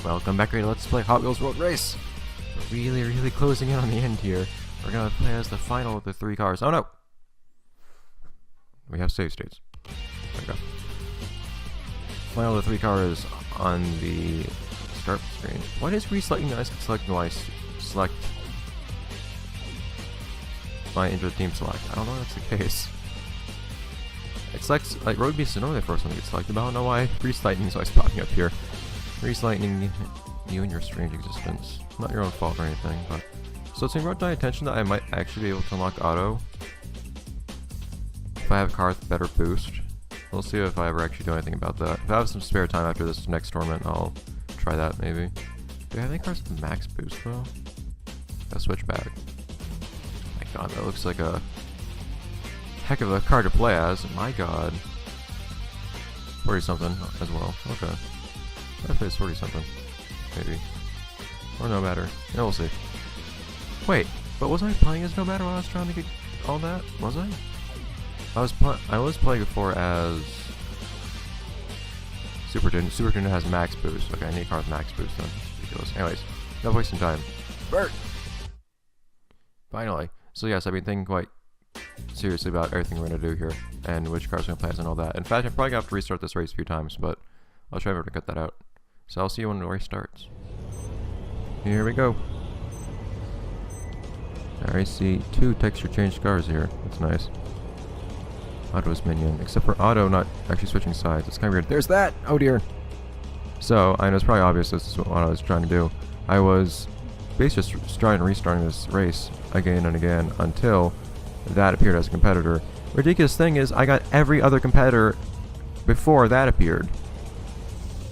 Welcome back here to Let's Play Hot Wheels World Race! We're really closing in on the end here. We're gonna play as the final of the 3 cars. Oh no! We have save states. There we go. Final of the 3 cars on the start screen. What is reselecting nice selecting why select my injured team select? I don't know if that's the case. It selects, like, Road Beast is normally the first one to get selected, but I don't know why Grease Lightning is always popping up here. Grease Lightning, you and your strange existence. Not your own fault or anything, but... So it's brought to my attention that I might actually be able to unlock auto if I have a car with better boost. We'll see if I ever actually do anything about that. If I have some spare time after this next tournament, I'll try that maybe. Do I have any cars with max boost though? A switchback. My god, that looks like a heck of a car to play as. My god. 40 something as well. Okay. I play 40 something. Maybe. Or no matter. Yeah, we'll see. Wait, but wasn't I playing as no matter when I was trying to get all that? Was I? I was playing before as Super Tune. Super Tune has max boost. Okay, I need a car with max boost then. It's ridiculous. Anyways, no wasting time. Bert! Finally. So yes, I've been thinking quite seriously about everything we're going to do here, and which cars we're going to play as and all that. In fact, I'm probably going to have to restart this race a few times, but I'll try to cut that out. So I'll see you when the race starts. Here we go. I already see 2 texture change cars here. That's nice. Auto's minion. Except for Auto not actually switching sides. It's kind of weird. There's that! Oh dear! So, I know it's probably obvious this is what I was trying to do. I was basically just trying to restarting this race again and again until that appeared as a competitor. Ridiculous thing is, I got every other competitor before that appeared.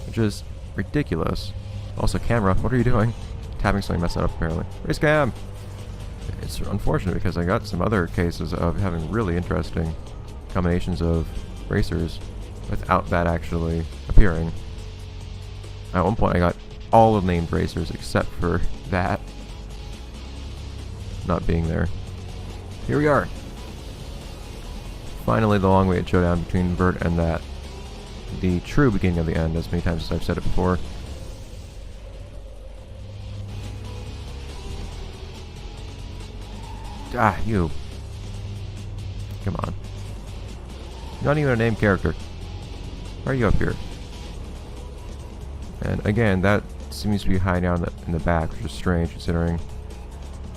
Which is ridiculous. Also, camera, what are you doing? Tapping something messed that up apparently. Race cam! It's unfortunate because I got some other cases of having really interesting combinations of racers without that actually appearing. At one point I got all of named racers except for that not being there. Here we are. Finally the long-awaited showdown between Bert and that. The true beginning of the end, as many times as I've said it before. Ah, you. Come on. Not even a named character. Why are you up here? And again, that seems to be hiding down in the back, which is strange considering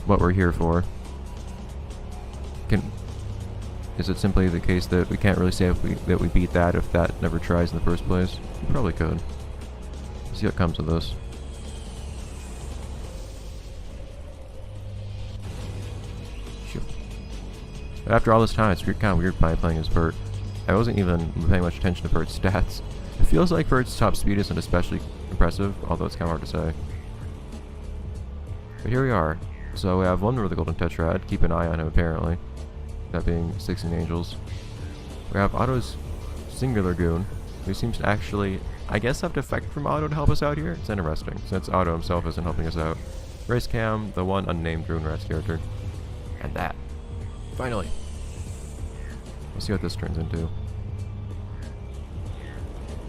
what we're here for. Is it simply the case that we can't really say that we beat that if that never tries in the first place? We probably could. See what comes of this. But after all this time, it's kind of weird playing as Bert. I wasn't even paying much attention to Bert's stats. It feels like Bert's top speed isn't especially impressive, although it's kind of hard to say. But here we are. So we have one with the Golden Tetrad. Keep an eye on him, apparently. That being 16 Angels. We have Otto's Singular Goon, who seems to actually, I guess, have defected from Otto to help us out here. It's interesting, since Otto himself isn't helping us out. Race Cam, the one unnamed Rune Rats character. And that. Finally. Let's see what this turns into.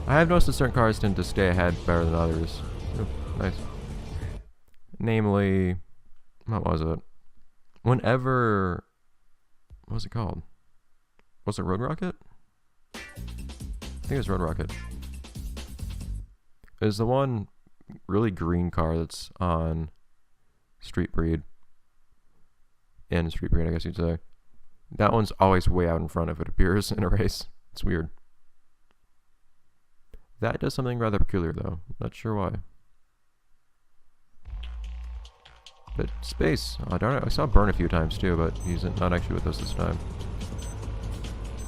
I have noticed that certain cars tend to stay ahead better than others. Ooh, nice. Namely, what was it? Whenever... What was it called? Was it Road Rocket? I think it was Road Rocket. Is the one really green car that's on Street Breed. In Street Breed, I guess you'd say. That one's always way out in front if it appears in a race. It's weird. That does something rather peculiar though. Not sure why. But Space. Oh darn it, I saw Burn a few times too, but he's not actually with us this time.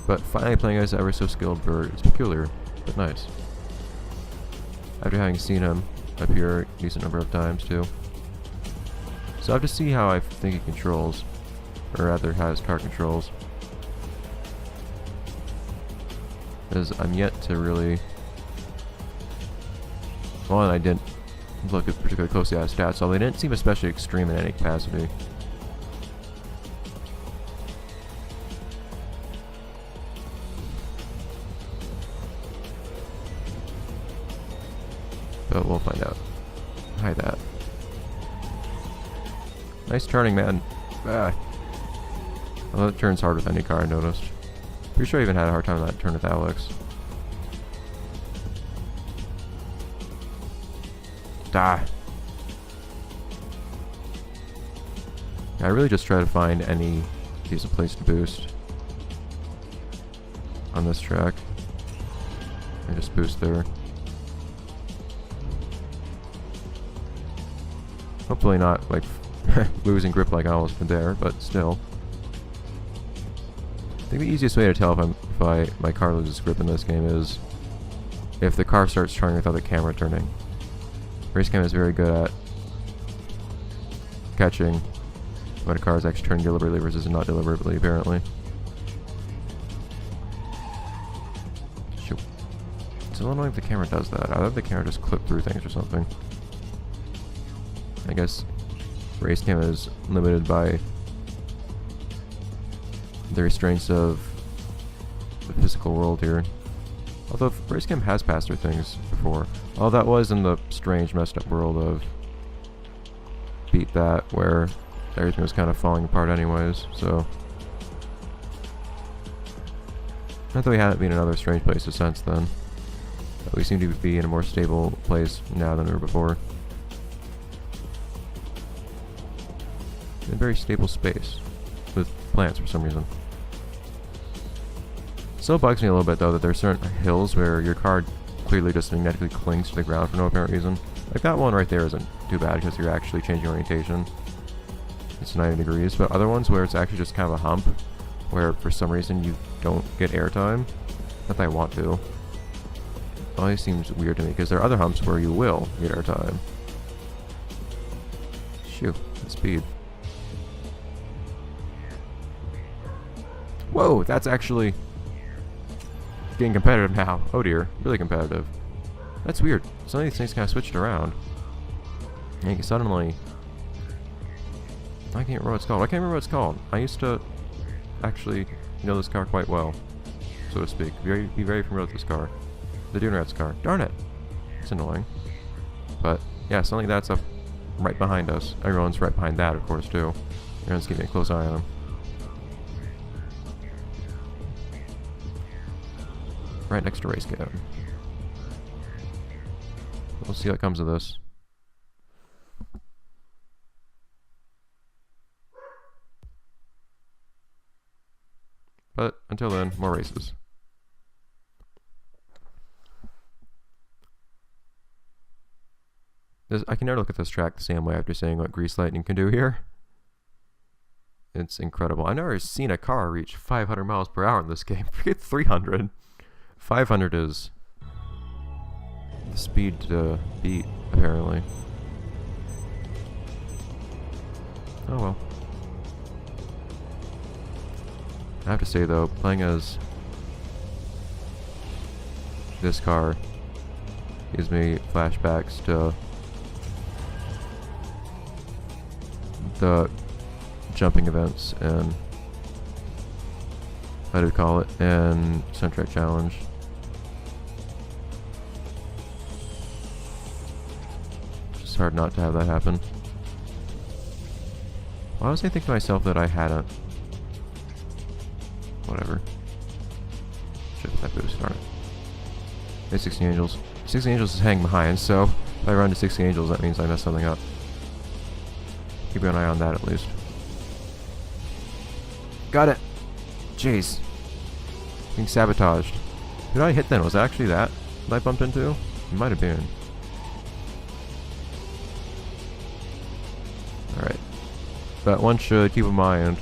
But finally playing as ever so skilled Bert is peculiar, but nice. After having seen him appear a decent number of times too. So I have to see how I think he controls. Or rather how his car controls. Because I'm yet to really... Well, and I didn't look at particularly closely at his stats, although they didn't seem especially extreme in any capacity. But we'll find out. Try that. Nice turning, man. Ah. Well, that turns hard with any car, I noticed. Pretty sure I even had a hard time with that turn with Alex. Die. I really just try to find any decent place to boost on this track. I just boost there. Hopefully not like losing grip like I almost did there, but still. I think the easiest way to tell if my car loses grip in this game is if the car starts turning without the camera turning. Race cam is very good at catching when a car is actually turning deliberately versus not deliberately, apparently. Shoot. It's a little annoying if the camera does that. I thought the camera just clipped through things or something. I guess race cam is limited by the restraints of the physical world here. Although race cam has passed through things before. All that was in the strange, messed up world of Beat That, where everything was kind of falling apart anyways, so. Not that we haven't been in other strange places since then. But we seem to be in a more stable place now than we were before. In a very stable space with plants for some reason. Still bugs me a little bit though that there's certain hills where your car clearly just magnetically clings to the ground for no apparent reason. Like that one right there isn't too bad because you're actually changing orientation. It's 90 degrees, but other ones where it's actually just kind of a hump where for some reason you don't get airtime. Not that I want to. It always seems weird to me because there are other humps where you will get airtime. Shoot, that speed. Whoa, that's actually getting competitive now. Oh dear, really competitive. That's weird. Some of these things kind of switched around. And suddenly, I can't remember what it's called. I can't remember what it's called. I used to actually know this car quite well, so to speak. Be very familiar with this car. The Dune Rat's car. Darn it! It's annoying. But, yeah, suddenly that's up right behind us. Everyone's right behind that, of course, too. Everyone's keeping a close eye on him. Right next to race cam. We'll see what comes of this. But until then, more races. I can never look at this track the same way after seeing what Grease Lightning can do here. It's incredible. I've never seen a car reach 500 miles per hour in this game. Forget 300. 500 is the speed to beat, apparently. Oh well. I have to say though, playing as this car gives me flashbacks to the jumping events and how do you call it, and Soundtrack Challenge. It's hard not to have that happen. Why was I thinking to myself that I hadn't? Whatever. Should have that boost, darn it. Hey, 16 Angels. 16 Angels is hanging behind, so if I run to 16 Angels, that means I messed something up. Keep an eye on that at least. Got it! Jeez. Being sabotaged. Who did I hit then? Was it actually that I bumped into? It might have been. Alright. But one should keep in mind,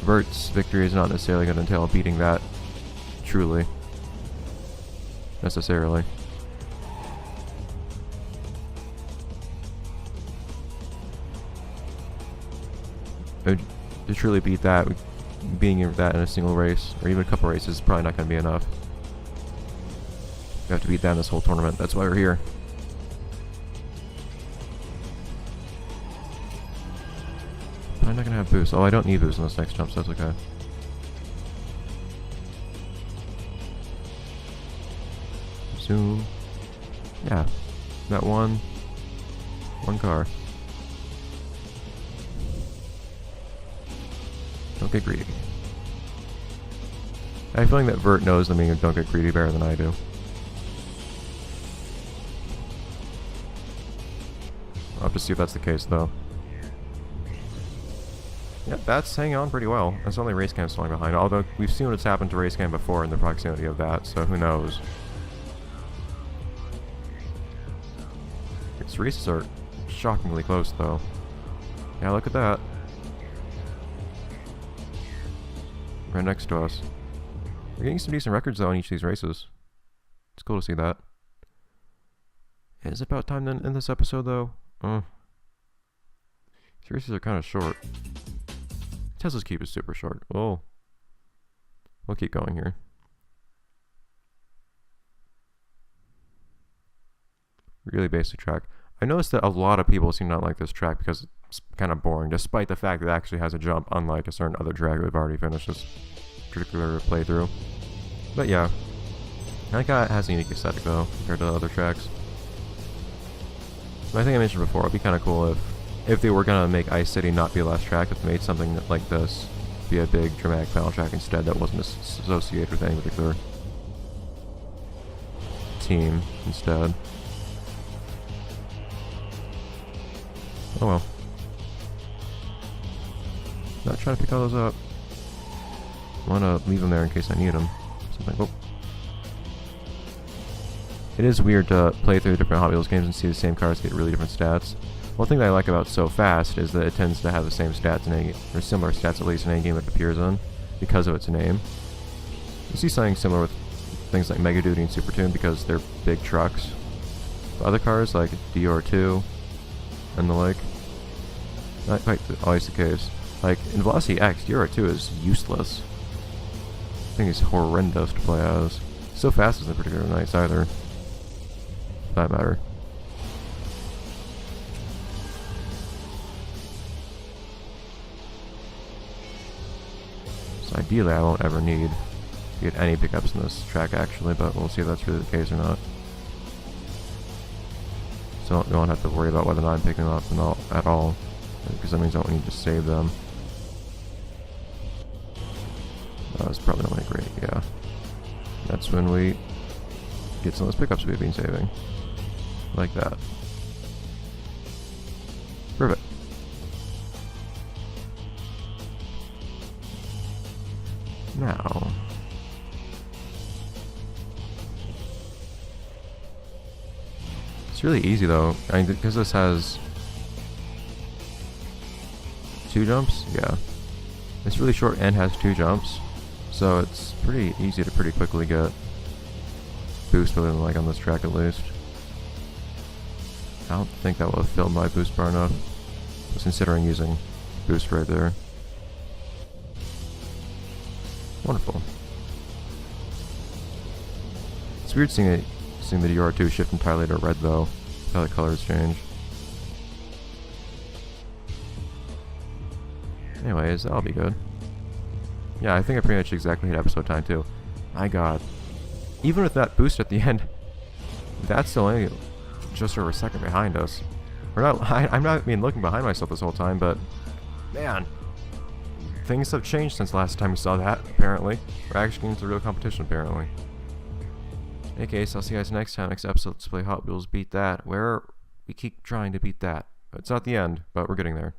Vert's victory is not necessarily going to entail beating that truly. Necessarily. To truly beat that, being that in a single race, or even a couple races, is probably not going to be enough. We have to beat that in this whole tournament. That's why we're here. But I'm not going to have boost. Oh, I don't need boost in this next jump, so that's okay. Zoom. Yeah. That one car. Don't get greedy. I have a feeling that Vert knows the meaning of don't get greedy better than I do. I'll have to see if that's the case, though. Yeah, that's hanging on pretty well. That's only Race Cam falling behind, although we've seen what's happened to Race Cam before in the proximity of that, so who knows. Its races are shockingly close, though. Yeah, look at that. Right next to us. We're getting some decent records, though, in each of these races. It's cool to see that. Is it about time to end this episode, though? These races are kind of short. Tesla's Keep is super short. We'll keep going here. Really basic track. I noticed that a lot of people seem to not like this track because it's kind of boring, despite the fact that it actually has a jump, unlike a certain other track we've already finished this particular playthrough. But yeah, that guy has a unique aesthetic though, compared to the other tracks. But I think I mentioned before, it'd be kind of cool if they were gonna make Ice City not be a last track, if they made something like this be a big dramatic final track instead that wasn't associated with any particular team instead. Oh well. Not trying to pick all those up. I want to leave them there in case I need them. Something. Oh. It is weird to play through different Hot Wheels games and see the same cars get really different stats. One thing that I like about So Fast is that it tends to have the same stats in any, or similar stats at least in any game it appears in, because of its name. You see something similar with things like Mega Duty and Super Tune because they're big trucks. But other cars like DR2 and the like, not quite always the case. Like in Velocity X, DR2 is useless. I think it's horrendous to play as. So Fast isn't particularly nice either. For that matter. So ideally I won't ever need to get any pickups in this track actually, but we'll see if that's really the case or not. So you won't have to worry about whether or not I'm picking them up at all, because that means I don't need to save them. That was probably not great, yeah. That's when we get some of those pickups we've been saving. Like that. Perfect. Now... it's really easy though. I mean, because this has 2 jumps, yeah. It's really short and has 2 jumps, so it's pretty easy to pretty quickly get boost with it, like on this track at least. I don't think that will have filled my boost bar enough. I was considering using boost right there. Wonderful. It's weird seeing the DR2 shift entirely to red though, how the colors change. Anyways, that'll be good. Yeah, I think I pretty much exactly hit episode time too. My god. Even with that boost at the end, that's still only just over a second behind us. We're not. I'm not looking behind myself this whole time, but man, things have changed since last time we saw that. Apparently, we're actually getting into real competition. Apparently. In any case, I'll see you guys next time. Next episode, let's play Hot Wheels Beat That, where we keep trying to beat that. It's not the end, but we're getting there.